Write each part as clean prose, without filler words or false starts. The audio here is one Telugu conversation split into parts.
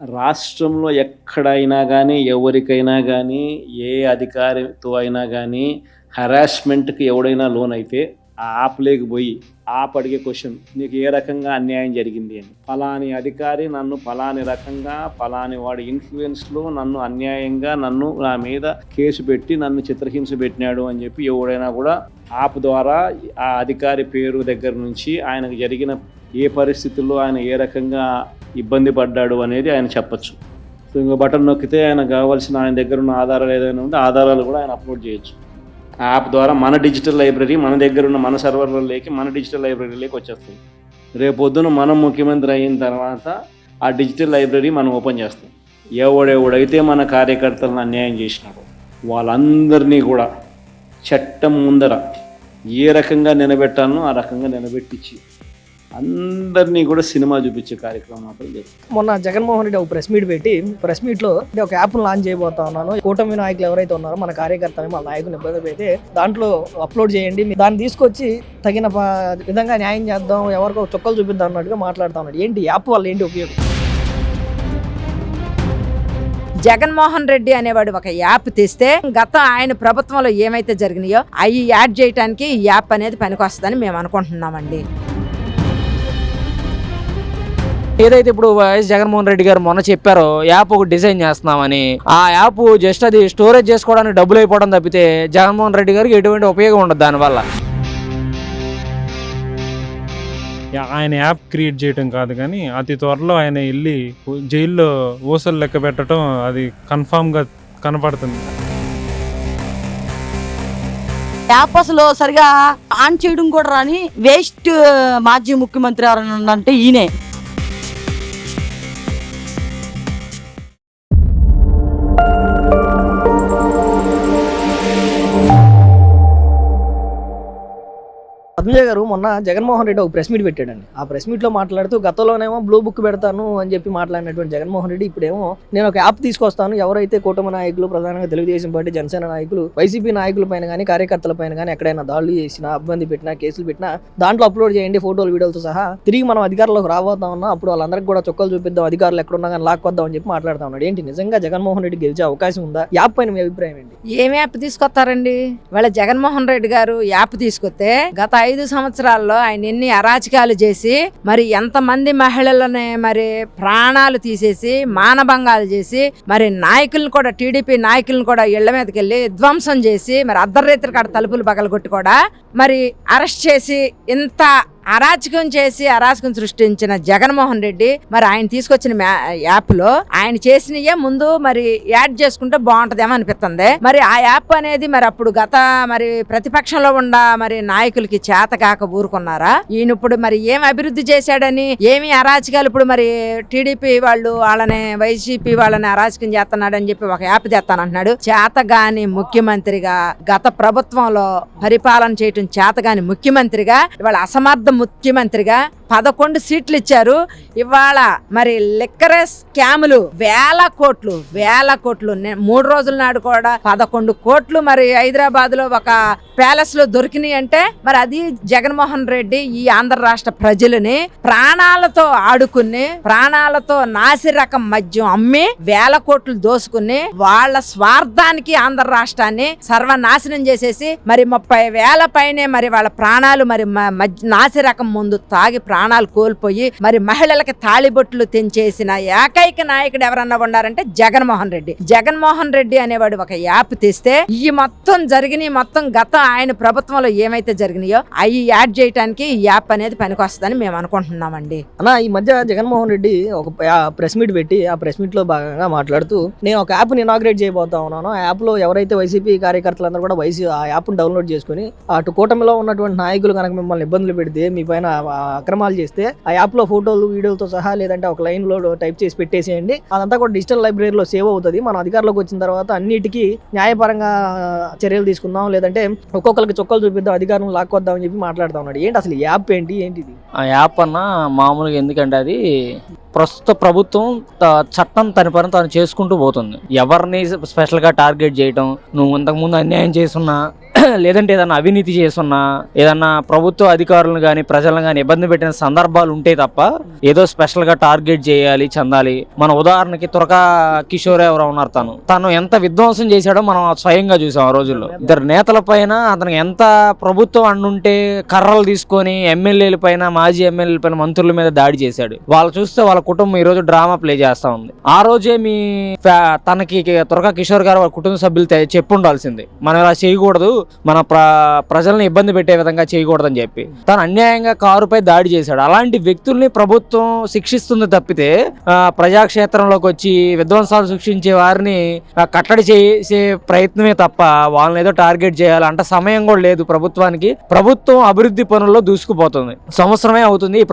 రాష్ట్రంలో ఎక్కడైనా గానీ, ఎవరికైనా గానీ, ఏ అధికారితో అయినా గానీ హరాస్మెంట్‌కి ఎవడైనా లోనైతే ఆ యాప్‌లోకి పోయి అడిగే క్వెషన్ నీకు ఏ రకంగా అన్యాయం జరిగింది అని. ఫలాని అధికారి నన్ను ఫలాని రకంగా ఫలాని వాడి ఇన్‌ఫ్లుయెన్స్‌లో నన్ను అన్యాయంగా నా మీద కేసు పెట్టి నన్ను చిత్రహింస పెట్టినాడు అని చెప్పి ఎవడైనా కూడా యాప్ ద్వారా ఆ అధికారి పేరు దగ్గర నుంచి ఆయనకు జరిగిన ఏ పరిస్థితుల్లో ఆయన ఏ రకంగా ఇబ్బంది పడ్డాడు అనేది ఆయన చెప్పచ్చు. సో ఇంకో బటన్ నొక్కితే ఆయనకు కావాల్సిన ఆయన దగ్గర ఉన్న ఆధారాలు ఏదైనా ఉంటే ఆధారాలు కూడా ఆయన అప్లోడ్ చేయొచ్చు. ఆ యాప్ ద్వారా మన డిజిటల్ లైబ్రరీ మన దగ్గర ఉన్న మన సర్వర్లలోకి మన డిజిటల్ లైబ్రరీలోకి వచ్చేస్తుంది. రేపొద్దున మనం ముఖ్యమంత్రి అయిన తర్వాత ఆ డిజిటల్ లైబ్రరీ మనం ఓపెన్ చేస్తాం. ఎవడెవడైతే మన కార్యకర్తలను అన్యాయం చేసినాడో వాళ్ళందరినీ కూడా చట్టం ముందర ఏ రకంగా నిలబెట్టాలనో ఆ రకంగా నిలబెట్టించి అందరినీ కూడా సినిమా చూపించే కార్యక్రమం మాత్రం చేస్తాం. మొన్న జగన్మోహన్ రెడ్డి ఒక ప్రెస్ మీట్ పెట్టి ప్రెస్ మీట్లో ఒక యాప్ను లాంచ్ చేయబోతా ఉన్నాను, కూటమి నాయకులు ఎవరైతే ఉన్నారో మన కార్యకర్తలు మా నాయకుని ఇబ్బంది పెడితే దాంట్లో అప్లోడ్ చేయండి, దాన్ని తీసుకొచ్చి తగిన విధంగా న్యాయం చేద్దాం, ఎవరికో చుక్కలు చూపిద్దాం అన్నట్టుగా మాట్లాడుతూ ఉన్నాడు. ఏంటి యాప్ వల్ల ఏంటి ఉపయోగం? జగన్మోహన్ రెడ్డి అనేవాడు ఒక యాప్ తెస్తే గత ఆయన ప్రభుత్వంలో ఏమైతే జరిగినాయో అవి యాడ్ చేయడానికి ఈ యాప్ అనేది పనికొస్తుందని మేము అనుకుంటున్నామండి. ఏదైతే ఇప్పుడు వైఎస్ జగన్మోహన్ రెడ్డి గారు మొన్న చెప్పారో యాప్ ఒక డిజైన్ చేస్తున్నామని, ఆ యాప్ జస్ట్ అది స్టోరేజ్ చేసుకోవడానికి డబ్బులు అయిపోవడం తప్పితే జగన్మోహన్ రెడ్డి గారికి ఎటువంటి ఉపయోగం ఉండదు దానివల్ల. ఆయన యాప్ క్రియేట్ చేయడం కాదు కానీ అతి త్వరలో ఆయన వెళ్ళి జైల్లో ఊసలు లెక్క పెట్టడం అది కన్ఫామ్గా కనపడుతుంది. యాప్ అసలు సరిగా ఆన్ చేయడం కూడా రాని వేస్ట్ మాజీ ముఖ్యమంత్రి ఎవరన్నా అంటే ఈయనే. పద్మజ గారు మొన్న జగన్మోహన్ రెడ్డి ఒక ప్రెస్ మీట్ పెట్టాడండి. ఆ ప్రెస్ మీట్లో మాట్లాడుతూ గతంలోనేమో బ్లూ బుక్ పెడతాను అని చెప్పి మాట్లాడినటువంటి జగన్మోహన్ రెడ్డి ఇప్పుడేమో నేను ఒక యాప్ తీసుకొస్తాను, ఎవరైతే కూటమి నాయకులు ప్రధానంగా తెలుగుదేశం పార్టీ జనసేన నాయకులు వైసీపీ నాయకుల పైన కానీ కార్యకర్తల పైన కానీ ఎక్కడైనా దాడులు చేసినా ఇబ్బంది పెట్టినా కేసులు పెట్టినా దాంట్లో అప్లోడ్ చేయండి ఫోటోలు వీడియోలతో సహా, తిరిగి మనం అధికారంలోకి రాబోతా ఉన్నాం, అప్పుడు వాళ్ళందరికీ కూడా చొక్కలు చూపిద్దాం, అధికారులు ఎక్కడున్నా కానీ లాక్కొద్దాం అని చెప్పి మాట్లాడుతా ఉన్నాడు. ఏంటి నిజంగా జగన్మోహన్ రెడ్డి గెలిచే అవకాశం ఉందా? యాప్ పైన మీ అభిప్రాయం ఏంటి? ఏం యాప్ తీసుకొస్తారండి? వాళ్ళ జగన్మోహన్ రెడ్డి గారు యాప్ తీసుకొస్తే గత 5 సంవత్సరాల్లో ఆయన ఎన్ని అరాచకాలు చేసి మరి ఎంతమంది మహిళలని మరి ప్రాణాలు తీసేసి మానభంగాలు చేసి మరి నాయకులను కూడా టీడీపీ నాయకులను కూడా ఇళ్ల మీదకి వెళ్ళి ధ్వంసం చేసి మరి అర్ధరాత్రి కాడ తలుపులు పగలగొట్టి కూడా మరి అరెస్ట్ చేసి ఇంత అరాచకం సృష్టించిన జగన్మోహన్ రెడ్డి మరి ఆయన తీసుకొచ్చిన యాప్ లో ఆయన చేసినయే ముందు మరి యాడ్ చేసుకుంటే బాగుంటదేమో అనిపిస్తుంది. మరి ఆ యాప్ అనేది మరి అప్పుడు గత మరి ప్రతిపక్షంలో ఉన్న మరి నాయకులకి చేత కాక ఊరుకున్నారా? ఈయన ఇప్పుడు మరి ఏం అభివృద్ధి చేశాడని ఏమి అరాచకాలు ఇప్పుడు మరి టీడీపీ వాళ్ళు వాళ్ళని వైసీపీ వాళ్ళని అరాచకం చేస్తున్నాడని చెప్పి ఒక యాప్ తెస్తానంటున్నాడు. చేతగాని ముఖ్యమంత్రిగా గత ప్రభుత్వంలో పరిపాలన చేయటం చేతగాని ముఖ్యమంత్రిగా ఇవాళ అసమర్థ ముఖ్యమంత్రిగా 11 సీట్లు ఇచ్చారు. ఇవాళ మరి లిక్కర్ స్కాములు వేల కోట్లు 3 రోజుల నాడు కూడా 11 కోట్లు మరి హైదరాబాద్ లో ఒక ప్యాలెస్ లో దొరికినాయి అంటే మరి అది జగన్మోహన్ రెడ్డి ఈ ఆంధ్ర రాష్ట్ర ప్రజలని ప్రాణాలతో ఆడుకుని ప్రాణాలతో నాసి రకం మద్యం అమ్మి వేల కోట్లు దోసుకుని వాళ్ళ స్వార్థానికి ఆంధ్ర రాష్ట్రాన్ని సర్వనాశనం చేసేసి మరి 30,000 పైనే మరి వాళ్ళ ప్రాణాలు మరి నాసి రకం ముందు తాగి ప్రాణాలు కోల్పోయి మరి మహిళలకి తాళిబొట్లు తెంచేసిన ఏకైక నాయకుడు ఎవరన్నా ఉన్నారంటే జగన్మోహన్ రెడ్డి అనేవాడు ఒక యాప్ తెస్తే ఈ మొత్తం గత ఆయన ప్రభుత్వంలో ఏమైతే జరిగినాయో అవి యాడ్ చేయడానికి ఈ యాప్ అనేది పనికొస్తుందని మేము అనుకుంటున్నామండి. అన్న ఈ మధ్య జగన్మోహన్ రెడ్డి ఒక ప్రెస్ మీట్ పెట్టి ఆ ప్రెస్ మీట్ లో భాగంగా మాట్లాడుతూ నేను ఒక యాప్ ని ఇనాగ్రేట్ చేయబోతా ఉన్నాను, ఆ యాప్ లో ఎవరైతే వైసీపీ కార్యకర్తలందరూ కూడా ఆ యాప్ ని డౌన్లోడ్ చేసుకుని అటు కూటమిలో ఉన్నటువంటి నాయకులు కనుక మిమ్మల్ని ఇబ్బందులు పెడితే మీ పైన అక్రమాలు చేస్తే ఆ యాప్ లో ఫోటోలు వీడియోలతో సహా లేదంటే ఒక లైన్ లో టైప్ చేసి పెట్టేసేయండి, అదంతా కూడా డిజిటల్ లైబ్రరీలో సేవ్ అవుతుంది, మన అధికారంలోకి వచ్చిన తర్వాత అన్నిటికీ న్యాయపరంగా చర్యలు తీసుకుందాం, లేదంటే ఒక్కొక్కరికి చొక్కలు చూపిద్దాం, అధికారం లాక్కొద్దాం అని చెప్పి మాట్లాడుతూ ఉన్నాడు. ఏంటి అసలు యాప్ ఏంటిది? ఆ యాప్ అన్న మామూలుగా ఎందుకంటే అది ప్రస్తుత ప్రభుత్వం చట్టం తన పని తాను చేసుకుంటూ పోతుంది. ఎవరిని స్పెషల్గా టార్గెట్ చేయటం, నువ్వు ఇంతకుముందు అన్యాయం చేస్తున్నా లేదంటే ఏదన్నా అవినీతి చేస్తున్నా, ఏదన్నా ప్రభుత్వ అధికారులను కానీ ప్రజలను కానీ ఇబ్బంది పెట్టిన సందర్భాలు ఉంటే తప్ప ఏదో స్పెషల్ గా టార్గెట్ చేయాలి, చెందాలి. మన ఉదాహరణకి తురకా కిషోర్ ఎవరో ఉన్నారు, తను ఎంత విధ్వంసం చేశాడో మనం స్వయంగా చూసాం ఆ రోజుల్లో. ఇద్దరు నేతల పైన అతనికి ఎంత ప్రభుత్వం అండుంటే కర్రలు తీసుకొని ఎమ్మెల్యేల పైన, మాజీ ఎమ్మెల్యేల పైన, మంత్రుల మీద దాడి చేశాడు. వాళ్ళు చూస్తే వాళ్ళ కుటుంబం ఈ రోజు డ్రామా ప్లే చేస్తా ఉంది. ఆ రోజే మీ తనకి తురకా కిషోర్ గారు వాళ్ళ కుటుంబ సభ్యులు చెప్పు ఉండాల్సింది, మనం ఇలా చేయకూడదు, మన ప్రజల్ని ఇబ్బంది పెట్టే విధంగా చేయకూడదని చెప్పి. తను అన్యాయంగా కారుపై దాడి చేశాడు. అలాంటి వ్యక్తుల్ని ప్రభుత్వం శిక్షిస్తుంది తప్పితే ప్రజాక్షేత్రంలోకి వచ్చి విధ్వంసాలు సృష్టించే వారిని కట్టడి చేసే ప్రయత్నమే తప్ప వాళ్ళని ఏదో టార్గెట్ చేయాలి అంట సమయం కూడా లేదు ప్రభుత్వానికి. ప్రభుత్వం అభివృద్ధి పనుల్లో దూసుకుపోతుంది. సంవత్సరమే అవుతుంది ఈ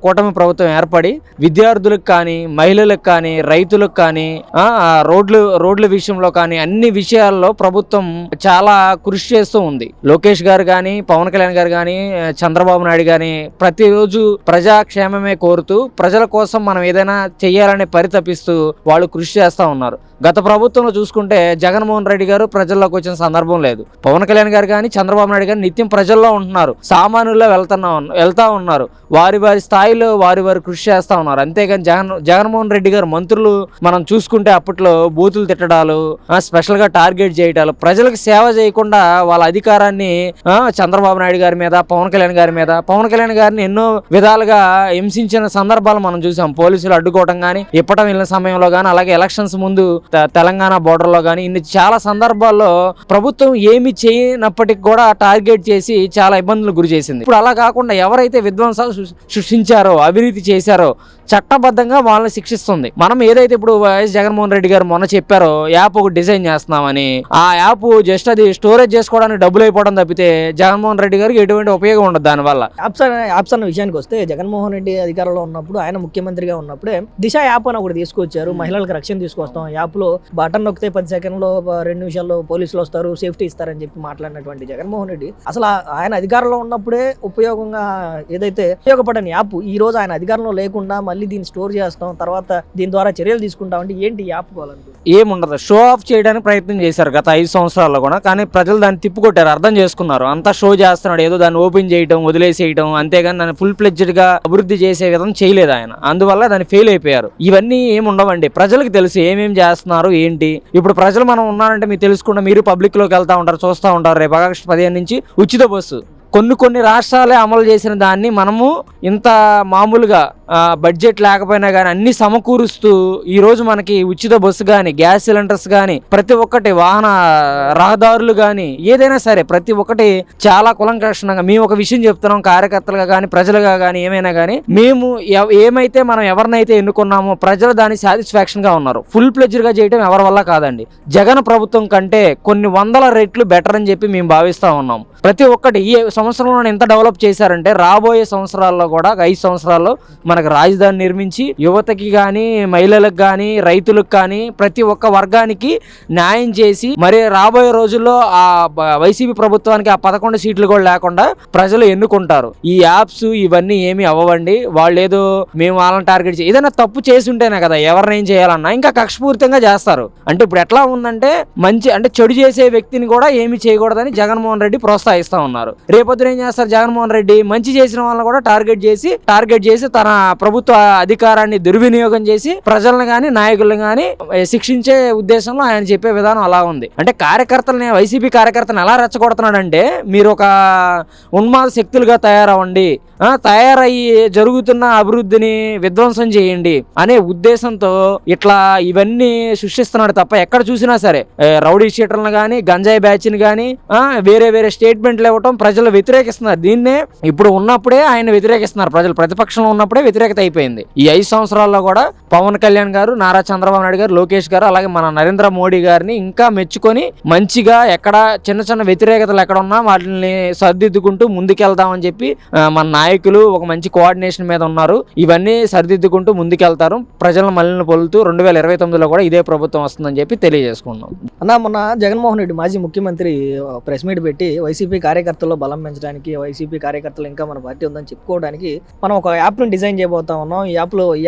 కూటమి ప్రభుత్వం ఏర్పడి. విద్యార్థులకు కానీ, మహిళలకు కానీ, రైతులకు కానీ, రోడ్ల విషయంలో కానీ అన్ని విషయాల్లో ప్రభుత్వం చాలా కృషి చేస్తూ ఉంది. లోకేష్ గారు కానీ, పవన్ కళ్యాణ్ గారు కానీ, చంద్రబాబు నాయుడు కానీ ప్రతిరోజు ప్రజాక్షేమమే కోరుతూ ప్రజల కోసం మనం ఏదైనా చెయ్యాలని పరితపిస్తూ వాళ్ళు కృషి చేస్తూ ఉన్నారు. గత ప్రభుత్వంలో చూసుకుంటే జగన్మోహన్ రెడ్డి గారు ప్రజల్లోకి వచ్చిన సందర్భం లేదు. పవన్ కళ్యాణ్ గారు కానీ, చంద్రబాబు నాయుడు గారు నిత్యం ప్రజల్లో ఉంటున్నారు, సామాన్యుల్లో వెళ్తా ఉన్నారు. వారి స్థాయిలో వారి కృషి చేస్తా ఉన్నారు. అంతేగాని జగన్మోహన్ రెడ్డి గారు మంత్రులు మనం చూసుకుంటే అప్పట్లో బూతులు తిట్టడాలు, స్పెషల్ గా టార్గెట్ చేయడాలు, ప్రజలకు సేవ చేయకుండా వాళ్ళ అధికారాన్ని చంద్రబాబు నాయుడు గారి మీద, పవన్ కళ్యాణ్ గారిని ఎన్నో విధాలుగా హింసించిన సందర్భాలు మనం చూసాం. పోలీసులు అడ్డుకోవడం కానీ, ఇప్పటం వెళ్ళిన సమయంలో కానీ, అలాగే ఎలక్షన్స్ ముందు తెలంగాణ బోర్డర్ లో కానీ ఇన్ని చాలా సందర్భాల్లో ప్రభుత్వం ఏమి చేయనప్పటికీ కూడా టార్గెట్ చేసి చాలా ఇబ్బందులు గురి చేసింది. ఇప్పుడు అలా కాకుండా ఎవరైతే విధ్వంసాలు సృష్టించారో, అవినీతి చేశారో చట్టబద్ధంగా వాళ్ళని శిక్షిస్తుంది. మనం ఏదైతే ఇప్పుడు వైఎస్ జగన్మోహన్ రెడ్డి గారు మొన్న చెప్పారో యాప్ ఒకటి డిజైన్ చేస్తున్నామని, ఆ యాప్ జస్ట్ అది స్టోరేజ్ చేసుకోవడానికి డబ్బులు అయిపోవడం తప్పితే జగన్మోహన్ రెడ్డి గారికి ఎటువంటి ఉపయోగం ఉండదు దానివల్ల. యాప్స్ అన్న విషయానికి వస్తే, జగన్మోహన్ రెడ్డి అధికారంలో ఉన్నప్పుడు, ఆయన ముఖ్యమంత్రిగా ఉన్నప్పుడే దిశ యాప్ అని ఒకటి తీసుకొచ్చారు. మహిళలకు రక్షణ తీసుకొస్తాం, యాప్ లో బటన్ నొక్కితే 10 సెకండ్లో 2 నిమిషాల్లో పోలీసులు వస్తారు, సేఫ్టీ ఇస్తారని చెప్పి మాట్లాడినటువంటి జగన్మోహన్ రెడ్డి అసలు ఆయన అధికారంలో ఉన్నప్పుడే ఉపయోగంగా ఏదైతే ఉపయోగపడని యాప్ ఈ రోజు ఆయన అధికారంలో లేకుండా మళ్ళీ దీన్ని స్టోర్ చేస్తాం, తర్వాత దీని ద్వారా చర్యలు తీసుకుంటాం అంటే ఏంటి యాప్ కావాలంటే ఏముండదు. షో ఆఫ్ చేయడానికి ప్రయత్నం చేశారు గత 5 సంవత్సరాల్లో కూడా. కానీ ప్రజలు దాన్ని తిప్పుకొట్టారు, అర్థం చేసుకున్నారు. అంతా షో చేస్తున్నాడు, ఏదో దాన్ని ఓపెన్ చేయడం, వదిలేసేయడం, అంతేగాని దాన్ని ఫుల్ ప్లెడ్జ్డ్ గా అభివృద్ధి చేసే విధం చేయలేదు ఆయన. అందువల్ల దాన్ని ఫెయిల్ అయిపోయారు. ఇవన్నీ ఏముండవండి, ప్రజలకు తెలుసు ఏమేమి చేస్తున్నారు ఏంటి. ఇప్పుడు ప్రజలు మనం ఉన్నారంటే మీకు తెలుసుకుంటే మీరు పబ్లిక్ లోకి వెళ్తా ఉంటారు, చూస్తూ ఉంటారు. రేపు ఆగస్టు 15 నుంచి ఉచిత బస్సు కొన్ని రాష్ట్రాలే అమలు చేసిన దాన్ని మనము ఇంత మామూలుగా బడ్జెట్ లేకపోయినా కానీ అన్ని సమకూరుస్తూ ఈరోజు మనకి ఉచిత బస్సు కానీ, గ్యాస్ సిలిండర్స్ కానీ, ప్రతి ఒక్కటి వాహన రహదారులు కానీ ఏదైనా సరే ప్రతి ఒక్కటి చాలా కులంకషణంగా మేము ఒక విషయం చెప్తున్నాం. కార్యకర్తలుగా కానీ, ప్రజలుగా కానీ, ఏమైనా కానీ మేము ఏమైతే మనం ఎవరినైతే ఎన్నుకున్నామో ప్రజలు దాని సాటిస్ఫాక్షన్ గా ఉన్నారు. ఫుల్ ప్లెడ్జ్డ్ గా చేయడం ఎవరి వల్ల కాదండి. జగన్ ప్రభుత్వం కంటే కొన్ని 100 రెట్లు బెటర్ అని చెప్పి మేము భావిస్తా ఉన్నాం. ప్రతి ఒక్కటి ఈ సంవత్సరంలో ఎంత డెవలప్ చేశారంటే రాబోయే సంవత్సరాల్లో కూడా 5 సంవత్సరాల్లో మనకు రాజధాని నిర్మించి యువతకి కానీ, మహిళలకు కానీ, రైతులకు కానీ ప్రతి ఒక్క వర్గానికి న్యాయం చేసి మరి రాబోయే రోజుల్లో ఆ వైసీపీ ప్రభుత్వానికి ఆ 11 సీట్లు కూడా లేకుండా ప్రజలు ఎన్నుకుంటారు. ఈ యాప్స్ ఇవన్నీ ఏమి అవ్వండి. వాళ్ళు ఏదో మేము వాళ్ళని టార్గెట్ ఏదైనా తప్పు చేసి ఉంటేనే కదా ఎవరిని ఏం చేయాలన్నా ఇంకా కక్షపూరితంగా చేస్తారు. అంటే ఇప్పుడు ఎట్లా ఉందంటే మంచి అంటే చెడు చేసే వ్యక్తిని కూడా ఏమి చేయకూడదని జగన్మోహన్ రెడ్డి ప్రోత్సహిస్తా ఉన్నారు. రేపొద్దున ఏం చేస్తారు జగన్మోహన్ రెడ్డి, మంచి చేసిన వాళ్ళని కూడా టార్గెట్ చేసి తన ప్రభుత్వ అధికారాన్ని దుర్వినియోగం చేసి ప్రజలను గాని, నాయకులను గాని శిక్షించే ఉద్దేశంలో ఆయన చెప్పే విధానం అలా ఉంది. అంటే కార్యకర్తలని, వైసీపీ కార్యకర్తలను ఎలా రెచ్చగొడుతున్నాడంటే మీరు ఒక ఉన్మాద శక్తులుగా తయారవ్వండి, తయారయ్యి జరుగుతున్న అభివృద్ధిని విధ్వంసం చేయండి అనే ఉద్దేశంతో ఇట్లా ఇవన్నీ సృష్టిస్తున్నాడు తప్ప ఎక్కడ చూసినా సరే రౌడీ షీటర్లను కానీ, గంజాయి బ్యాచ్ని కానీ వేరే స్టేట్మెంట్లు ఇవ్వటం ప్రజలు వ్యతిరేకిస్తున్నారు. దీన్నే ఇప్పుడు ఉన్నప్పుడే ఆయన వ్యతిరేకిస్తున్నారు. ప్రజలు ప్రతిపక్షంలో ఉన్నప్పుడే వ్యతిరేకత అయిపోయింది. ఈ 5 సంవత్సరాల్లో కూడా పవన్ కళ్యాణ్ గారు, నారా చంద్రబాబు నాయుడు గారు, లోకేష్ గారు, అలాగే మన నరేంద్ర మోడీ గారిని ఇంకా మెచ్చుకొని మంచిగా ఎక్కడ చిన్న వ్యతిరేకతలు ఎక్కడ ఉన్నా వాటిని సరిదిద్దుకుంటూ ముందుకెళ్దామని చెప్పి మన నాయకులు ఒక మంచి కోఆర్డినేషన్ మీద ఉన్నారు. ఇవన్నీ సరిదిద్దుకుంటూ ముందుకెళ్తారు. ప్రజలను మళ్ళీ పొలుతూ 2029లో కూడా ఇదే ప్రభుత్వం వస్తుందని చెప్పి తెలియజేసుకున్నాం. మొన్న జగన్మోహన్ రెడ్డి మాజీ ముఖ్యమంత్రి ప్రెస్ మీట్ పెట్టి వైసీపీ కార్యకర్తల్లో బలం పెంచడానికి, వైసీపీ కార్యకర్తలు ఇంకా మన పార్టీ ఉందని చెప్పుకోవడానికి మనం ఒక యాప్ను డిజైన్ చేయబోతా ఉన్నాం. ఈ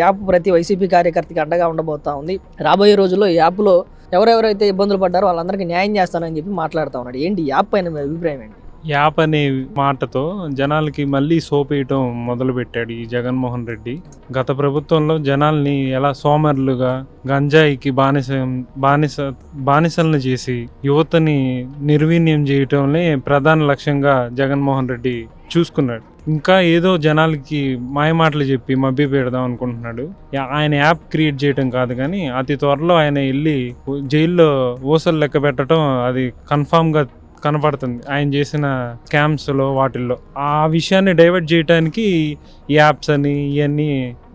యాప్ ప్రతి వైసీపీ కార్యకర్తకి అండగా ఉండబోతా ఉంది. రాబోయే రోజుల్లో ఈ యాప్లో ఎవరెవరైతే ఇబ్బందులు పడ్డారో వాళ్ళందరికీ న్యాయం చేస్తానని చెప్పి మాట్లాడుతూ ఉన్నాడు. ఏంటి యాప్ పైన మీ అభిప్రాయం ఏంటి? యాప్ అనే మాటతో జనాలకి మళ్ళీ సోపేయటం మొదలుపెట్టాడు ఈ జగన్మోహన్ రెడ్డి. గత ప్రభుత్వంలో జనాల్ని ఎలా సోమరులుగా, గంజాయికి బానిసలను చేసి యువతని నిర్వీర్యం చేయటంలో ప్రధాన లక్ష్యంగా జగన్మోహన్ రెడ్డి చూసుకున్నాడు. ఇంకా ఏదో జనాలకి మాయమాటలు చెప్పి మభ్య పెడదాం అనుకుంటున్నాడు. ఆయన యాప్ క్రియేట్ చేయటం కాదు కానీ అతి త్వరలో ఆయన వెళ్ళి జైల్లో ఊసలు లెక్క పెట్టడం అది కన్ఫామ్గా కనపడుతుంది ఆయన చేసిన స్కామ్స్లో వాటిల్లో. ఆ విషయాన్ని డైవర్ట్ చేయడానికి ఈ యాప్స్ అని ఇవన్నీ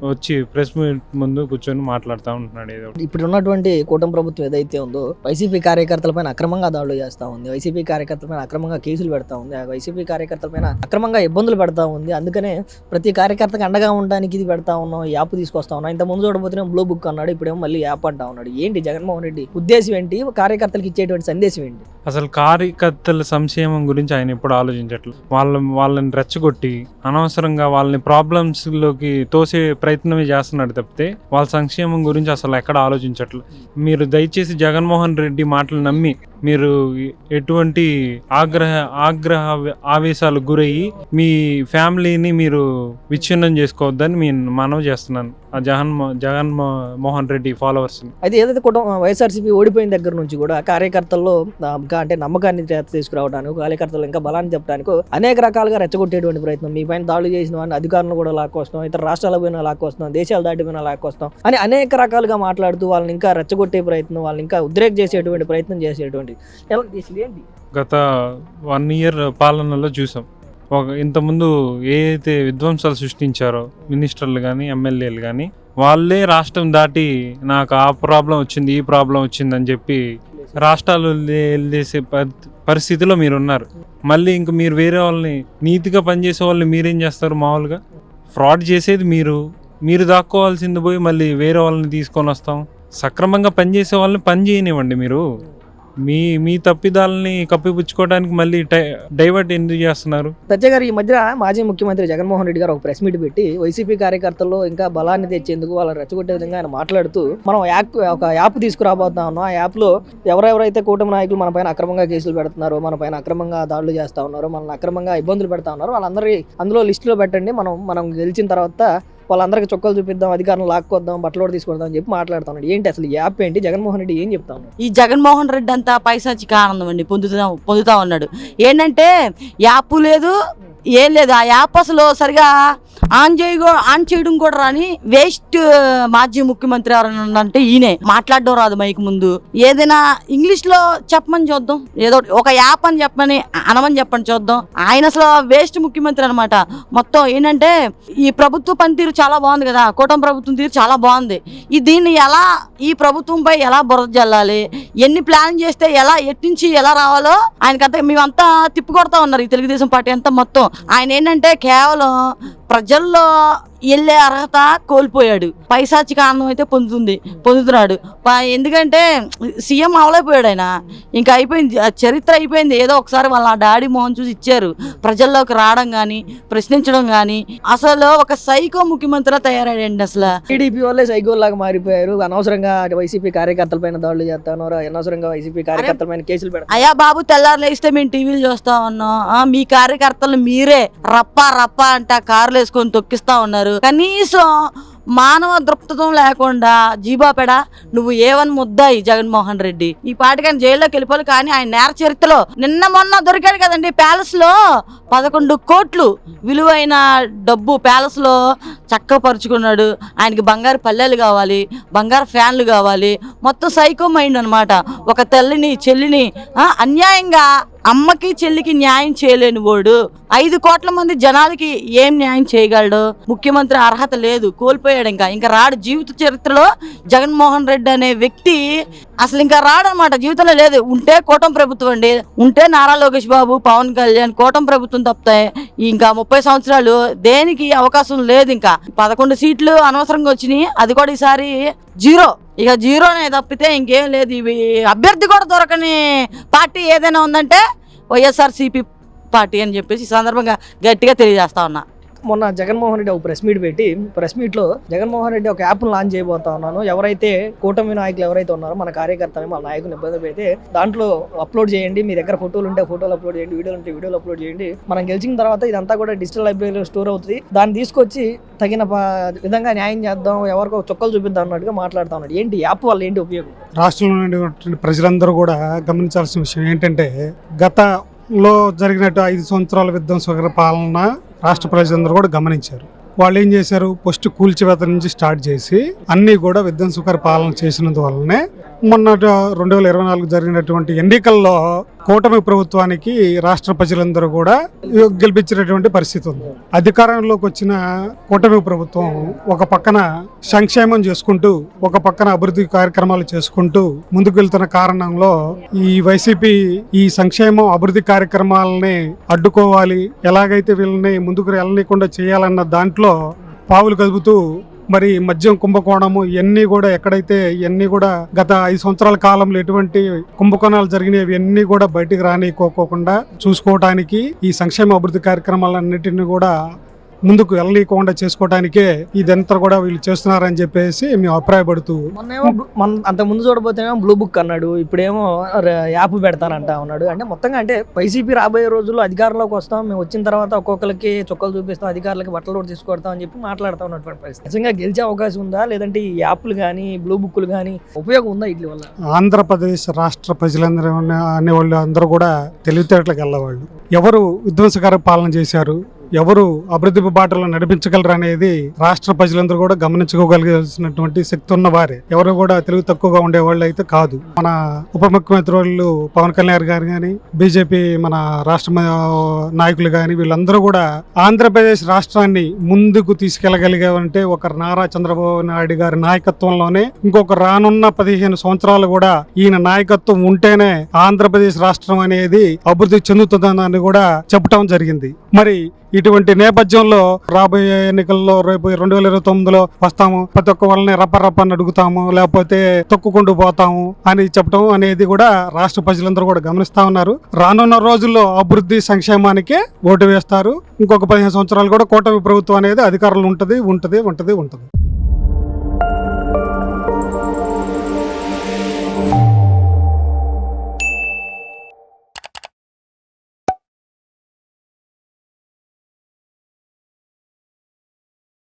వచ్చి ప్రెస్ మీట్ ముందు కూర్చొని మాట్లాడుతూ ఉంటున్నాడు. ఏదో ఇప్పుడు ఉన్నటువంటి కూటమి ప్రభుత్వం ఏదైతే ఉందో వైసీపీ కార్యకర్తలపైన అక్రమంగా దాడులు చేస్తూ ఉంది, వైసీపీ కార్యకర్తలపైన అక్రమంగా కేసులు పెడతా ఉంది, వైసీపీ కార్యకర్తలపైన అక్రమంగా ఇబ్బందులు పెడతా ఉంది. అందుకనే ప్రతి కార్యకర్తకు అండగా ఉండడానికి ఇది పెడతా ఉన్నాం, యాప్ తీసుకొస్తా ఉన్నాం. ఇంత ముందు చూడబోతేనే బ్లూ బుక్ అన్నాడు, ఇప్పుడేమో మళ్ళీ యాప్ అంటా ఉన్నాడు. ఏంటి జగన్మోహన్ రెడ్డి ఉద్దేశం ఏంటి? కార్యకర్తలకు ఇచ్చేటువంటి సందేశం ఏంటి? అసలు కార్యకర్తల సంక్షేమం గురించి ఆయన ఎప్పుడు ఆలోచించట్లేదు. వాళ్ళని రెచ్చగొట్టి అనవసరంగా వాళ్ళని ప్రాబ్లమ్స్ లోకి తోసే ప్రయత్నమే చేస్తున్నాడు తప్పితే వాళ్ళ సంక్షేమం గురించి అసలు ఎక్కడ ఆలోచించట్లేదు. మీరు దయచేసి జగన్మోహన్ రెడ్డి మాటలు నమ్మి మీరు ఎటువంటి ఆగ్రహ ఆవేశాలకు గురయ్యి మీ ఫ్యామిలీని మీరు విచ్ఛిన్నం చేసుకోవద్దని నేను మనవి చేస్తున్నాను ఆ జగన్మోహన్ రెడ్డి ఫాలోవర్స్. అయితే ఏదైతే వైఎస్ఆర్సీపీ ఓడిపోయిన దగ్గర నుంచి కూడా కార్యకర్తల్లో అంటే నమ్మకాన్ని తీసుకురావడానికి, కార్యకర్తలు ఇంకా బలాన్ని చెప్పడానికి అనేక రకాలుగా రెచ్చగొట్టేటువంటి ప్రయత్నం, మీ పైన దాడులు చేసిన వాడిని అధికారులను కూడా లాక్కొస్తాం, ఇతర రాష్ట్రాల పైన లాక్కొస్తాం, దేశాలు దాటిపోయినా లాక్కొస్తాం అని అనేక రకాలుగా మాట్లాడుతూ వాళ్ళని ఇంకా రెచ్చగొట్టే ప్రయత్నం, వాళ్ళని ఇంకా ఉద్రేక చేసేటువంటి ప్రయత్నం చేసేటువంటి ఏంటి గత 1 ఇయర్ పాలనలో చూసాం. ఇంతకుముందు ఏదైతే విధ్వంసాలు సృష్టించారో మినిస్టర్లు కానీ ఎమ్మెల్యేలు కానీ వాళ్ళే రాష్ట్రం దాటి నాకు ఆ ప్రాబ్లం వచ్చింది ఈ ప్రాబ్లం వచ్చింది అని చెప్పి రాష్ట్రాలు వెళ్ళేసే పరిస్థితిలో మీరు ఉన్నారు. మళ్ళీ ఇంక మీరు వేరే వాళ్ళని నీతిగా పనిచేసే వాళ్ళని మీరేం చేస్తారు? మామూలుగా ఫ్రాడ్ చేసేది మీరు దాక్కోవాల్సింది పోయి మళ్ళీ వేరే వాళ్ళని తీసుకొని వస్తాం. సక్రమంగా పనిచేసే వాళ్ళని పని చేయనివ్వండి. మీరు మీ తప్పిదాలని కప్పిపుచ్చుకోవడానికి మళ్ళీ డైవర్ట్ ఎందుకు చేస్తున్నారు? సత్య గారు, ఈ మధ్య మాజీ ముఖ్యమంత్రి జగన్మోహన్ రెడ్డి గారు ఒక ప్రెస్ మీట్ పెట్టి వైసీపీ కార్యకర్తల్లో ఇంకా బలాన్ని తెచ్చేందుకు వాళ్ళని రెచ్చగొట్టే విధంగా ఆయన మాట్లాడుతూ మనం ఒక యాప్ తీసుకురాబోతా ఉన్నాం. ఆ యాప్ లో ఎవరెవరైతే కూటమి నాయకులు మన పైన అక్రమంగా కేసులు పెడుతున్నారో, మన పైన అక్రమంగా దాడులు చేస్తా ఉన్నారో, మనల్ని అక్రమంగా ఇబ్బందులు పెడతా ఉన్నారో వాళ్ళందరి అందులో లిస్టులో పెట్టండి. మనం గెలిచిన తర్వాత వాళ్ళందరికీ చొక్కలు చూపిద్దాం, అధికారులు లాక్కొద్దాం, బట్టలు తీసుకొద్దాం అని చెప్పి మాట్లాడుతున్నాడు. ఏంటి అసలు యాప్ ఏంటి? జగన్మోహన్ రెడ్డి ఏం చెప్తా ఉన్నాడు? ఈ జగన్మోహన్ రెడ్డి అంతా పైశాచిక ఆనందం అండి పొందుతా ఉన్నాడు. ఏంటంటే యాప్ లేదు, ఏం లేదు. ఆ యాప్ అసలు సరిగా ఆన్ చేయడం కూడా రాని వేస్ట్ మాజీ ముఖ్యమంత్రి ఎవరైనా అంటే ఈయనే. మాట్లాడడం రాదు మైక్ ముందు. ఏదైనా ఇంగ్లీష్ లో చెప్పమని చూద్దాం, ఏదో ఒక యాప్ అని అనమని చెప్పండి చూద్దాం. ఆయన అసలు వేస్ట్ ముఖ్యమంత్రి అనమాట. మొత్తం ఏంటంటే ఈ ప్రభుత్వ పనితీరు చాలా బాగుంది కదా, కూటమి ప్రభుత్వం తీరు చాలా బాగుంది. దీన్ని ఎలా ఈ ప్రభుత్వంపై ఎలా బురద జల్లాలి, ఎన్ని ప్లాన్ చేస్తే ఎట్నుంచి ఎలా రావాలో ఆయనకంతా మేమంతా తిప్పికొడతా ఉన్నారు ఈ తెలుగుదేశం పార్టీ అంతా మొత్తం. ఆయన ఏంటంటే కేవలం ప్రజల్లో వెళ్ళే అర్హత కోల్పోయాడు. పైశాచిక ఆనందం అయితే పొందుతున్నాడు. ఎందుకంటే సీఎం అవలేకపోయాడు ఆయన. ఇంకా అయిపోయింది, చరిత్ర అయిపోయింది. ఏదో ఒకసారి వాళ్ళ డాడీ మోహన్ చూసి ఇచ్చారు. ప్రజల్లోకి రావడం కానీ ప్రశ్నించడం కానీ అసలు ఒక సైకో ముఖ్యమంత్రిలా తయారయ్యండి. అసలు టీడీపీ వాళ్ళే సైకో లాగా మారిపోయారు. అనవసరంగా వైసీపీ కార్యకర్తల పైన దాడులు చేస్తున్నారు, అనవసరంగా వైసీపీ కార్యకర్తల పైన కేసులు పెడతారు. అయ్యా బాబు, తెల్లారు లేస్తే మేము టీవీలు చూస్తా ఉన్నాం, మీ కార్యకర్తలు మీరే రప్ప అంట కార్లు వేసుకొని తొక్కిస్తా ఉన్నారు. కనీసం మానవ దృక్పథం లేకుండా జీబాపెడ నువ్వు ఏవని ముద్దాయి జగన్మోహన్ రెడ్డి. ఈ పాటికని జైల్లోకి వెళ్ళిపోవాలి. కానీ ఆయన నేర చరిత్రలో మొన్న దొరికాడు కదండి ప్యాలెస్ లో 11 కోట్లు విలువైన డబ్బు ప్యాలెస్ లో చక్కపరుచుకున్నాడు. ఆయనకి బంగారు పల్లెలు కావాలి, బంగారు ఫ్యాన్లు కావాలి. మొత్తం సైకో మైండ్ అనమాట. ఒక తల్లిని చెల్లిని అన్యాయంగా అమ్మకి చెల్లికి న్యాయం చేయలేని వాడు 5 కోట్ల మంది జనాలకి ఏం న్యాయం చేయగలడు? ముఖ్యమంత్రి అర్హత లేదు, కోల్పోయాడు. ఇంకా రాడు జీవిత చరిత్రలో జగన్మోహన్ రెడ్డి అనే వ్యక్తి అసలు ఇంకా రాడు అనమాట. జీవితంలో లేదు. ఉంటే కూటమి ప్రభుత్వం అండి, ఉంటే నారా లోకేష్ బాబు, పవన్ కళ్యాణ్, కూటమి ప్రభుత్వం తప్పుతాయి. ఇంకా 30 సంవత్సరాలు దేనికి అవకాశం లేదు. ఇంకా 11 సీట్లు అనవసరంగా వచ్చినాయి. అది కూడా ఈసారి జీరోనే తప్పితే ఇంకేం లేదు. ఇవి అభ్యర్థి కూడా దొరకని పార్టీ ఏదైనా ఉందంటే వైఎస్ఆర్సీపీ పార్టీ అని చెప్పేసి ఈ సందర్భంగా గట్టిగా తెలియజేస్తా ఉన్నా. మొన్న జగన్మోహన్ రెడ్డి ఒక ప్రెస్ మీట్ పెట్టి ప్రెస్ మీట్లో జగన్మోహన్ రెడ్డి ఒక యాప్ను లాంచ్ చేయబోతా ఉన్నాను, ఎవరైతే కూటమి నాయకులు ఎవరైతే ఉన్నారో మన కార్యకర్తలు మన నాయకులు ఇబ్బంది పెడితే దాంట్లో అప్లోడ్ చేయండి, మీ దగ్గర ఫోటోలు ఉంటే ఫోటోలు అప్లోడ్ చేయండి, వీడియోలు ఉంటే వీడియోలు అప్లోడ్ చేయండి, మనం గెలిచిన తర్వాత ఇదంతా కూడా డిజిటల్ లైబ్రరీలో స్టోర్ అవుతుంది, దాన్ని తీసుకొచ్చి తగిన విధంగా న్యాయం చేద్దాం, ఎవరికో చుక్కలు చూపిద్దాం అన్నట్టుగా మాట్లాడుతా ఉన్నాడు. ఏంటి యాప్ వల్ల ఏంటి ఉపయోగం? రాష్ట్రంలో ఉన్నటువంటి ప్రజలందరూ కూడా గమనించాల్సిన విషయం ఏంటంటే, గతంలో జరిగినట్టు 5 సంవత్సరాల విధ్వంసకర పాలన రాష్ట్ర ప్రజలందరూ కూడా గమనించారు. వాళ్ళు ఏం చేశారు, ఫస్ట్ కూల్చివేత నుంచి స్టార్ట్ చేసి అన్నీ కూడా విధ్వంసకర పాలన చేసినందువల్లనే మొన్న 2024 జరిగినటువంటి ఎన్నికల్లో కూటమి ప్రభుత్వానికి రాష్ట్ర ప్రజలందరూ కూడా గెలిపించినటువంటి పరిస్థితి ఉంది. అధికారంలోకి వచ్చిన కూటమి ప్రభుత్వం ఒక పక్కన సంక్షేమం చేసుకుంటూ ఒక పక్కన అభివృద్ధి కార్యక్రమాలు చేసుకుంటూ ముందుకు వెళ్తున్న కారణంలో ఈ వైసీపీ ఈ సంక్షేమం అభివృద్ధి కార్యక్రమాలని అడ్డుకోవాలి, ఎలాగైతే వీళ్ళని ముందుకు వెళ్ళనీయకుండా చేయాలన్న దాంట్లో పావులు కదుపుతూ మరి మద్యం కుంభకోణము ఇవన్నీ కూడా ఎక్కడైతే ఇవన్నీ కూడా గత 5 సంవత్సరాల కాలంలో ఎటువంటి కుంభకోణాలు జరిగినాయి ఇవన్నీ కూడా బయటికి రానికోకుండా చూసుకోవటానికి ఈ సంక్షేమ అభివృద్ధి కార్యక్రమాలన్నిటిని కూడా ముందుకు వెళ్ళనీయకుండా చేసుకోవడానికే ఇదంతా కూడా వీళ్ళు చేస్తున్నారని చెప్పేసి మేము అభిప్రాయపడుతూ, మొన్నేమో అంత ముందు చూడబోతేనేమో బ్లూ బుక్ అన్నాడు, ఇప్పుడేమో యాప్ పెడతానంటా ఉన్నాడు. అంటే మొత్తంగా అంటే వైసీపీ రాబోయే రోజుల్లో అధికారంలోకి వస్తాం, మేము వచ్చిన తర్వాత ఒక్కొక్కరికి చుక్కలు చూపిస్తాం, అధికారులకి బట్టలు కూడా తీసుకొడతాం అని చెప్పి మాట్లాడుతూ ఉన్నటువంటి పరిస్థితి. నిజంగా గెలిచే అవకాశం ఉందా, లేదంటే ఈ యాప్లు కానీ బ్లూ బుక్లు కానీ ఉపయోగం ఉందా వీటి వల్ల? ఆంధ్రప్రదేశ్ రాష్ట్ర ప్రజలందరూ అనేవాళ్ళు అందరూ కూడా తెలివితేటలకు వెళ్ళేవాళ్ళు. ఎవరు విధ్వంసకర పాలన చేశారు, ఎవరు అభివృద్ధి బాటలో నడిపించగలరు అనేది రాష్ట్ర ప్రజలందరూ కూడా గమనించుకోగలిగాల్సినటువంటి శక్తి ఉన్న వారే, ఎవరు కూడా తెలివి తక్కువగా ఉండేవాళ్ళు అయితే కాదు. మన ఉప ముఖ్యమంత్రి వాళ్ళు పవన్ కళ్యాణ్ గారు కానీ, బీజేపీ మన రాష్ట్ర నాయకులు కానీ వీళ్ళందరూ కూడా ఆంధ్రప్రదేశ్ రాష్ట్రాన్ని ముందుకు తీసుకెళ్లగలిగామంటే ఒక నారా చంద్రబాబు నాయుడు గారి నాయకత్వంలోనే, ఇంకొక రానున్న 15 సంవత్సరాలు కూడా ఈయన నాయకత్వం ఉంటేనే ఆంధ్రప్రదేశ్ రాష్ట్రం అనేది అభివృద్ధి చెందుతుందని కూడా చెప్పడం జరిగింది. మరి ఇటువంటి నేపథ్యంలో రాబోయే ఎన్నికల్లో రేపు 2029లో వస్తాము, ప్రతి ఒక్క వాళ్ళని రప్పని అడుగుతాము, లేకపోతే తొక్కుకుంటూ పోతాము అని చెప్పడం అనేది కూడా రాష్ట్ర ప్రజలందరూ కూడా గమనిస్తా ఉన్నారు. రానున్న రోజుల్లో అభివృద్ధి సంక్షేమానికే ఓటు వేస్తారు. ఇంకొక 15 సంవత్సరాలు కూడా కూటమి ప్రభుత్వం అనేది అధికారంలో ఉంటది.